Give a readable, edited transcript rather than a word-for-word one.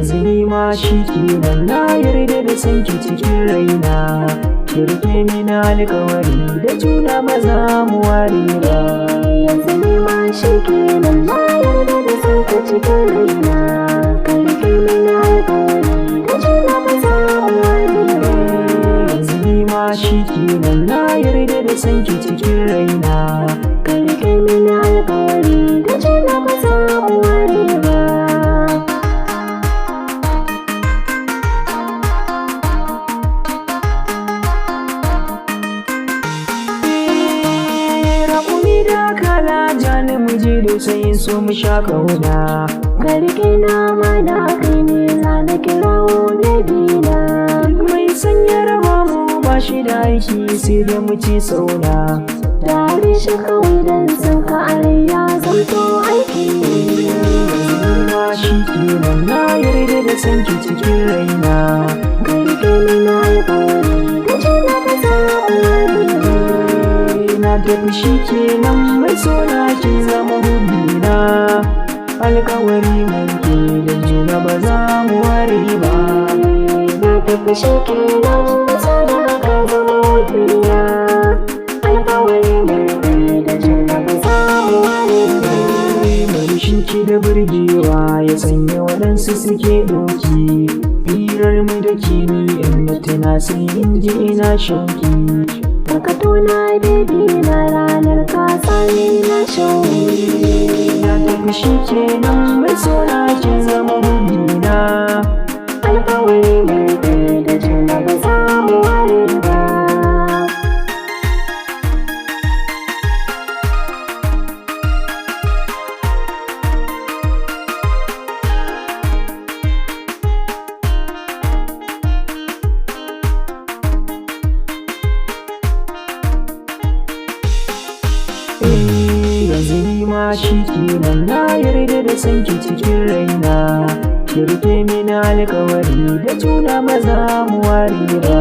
yanzu ni ma shi kenan na yarda da sanki cikin raina. Ki rike mini alƙawari da juna ba za mu ware ba. Yanzu ni ma shi kenan na yarda da sanka cikin raina. Ka rike mini alƙawari da juna ba za mu ware ba. Yanzu ni ma shi kenan na yarda da sanki cikin raina. Ka rike mini alƙawari da juna ba za mu ware ba. Da kala jani mu je da sai so mu sha kauna. Ka rike na mana kai ne za na kirawo baby na. Mai sanya raba mu ba shi da aiki sai da mu ci sauna. Tare shi kawai dan san ka ya zanto aiki. Ma shi kenan na yarda da sanki cikin raina. Ka rike mini alƙawari da juna ba za mu ware ba. Na tafi shi kenan mai sona kin zama hubina. Alƙawari mai ke da juna ba za mu ware ba. Na tafi shi kenan mai sona ka zama hubina. Alƙawari mai ke da juna ba za mu ware ba. Marishinki da burgewa ya sanya waɗansu suke ɗauki. Hirar mu da kimi in mutuna sai in ji ina shauki. Takatuna baby na ranar kasa ne na shauki. Na tafi shi kenan mai sona kin zama hubina. Alƙawari mai ke da juna ba za mu ware ba. Yanzu ni ma shi kenan na yarda da sanki cikin raina. Ki rike mini alƙawari da juna ba za mu ware ba.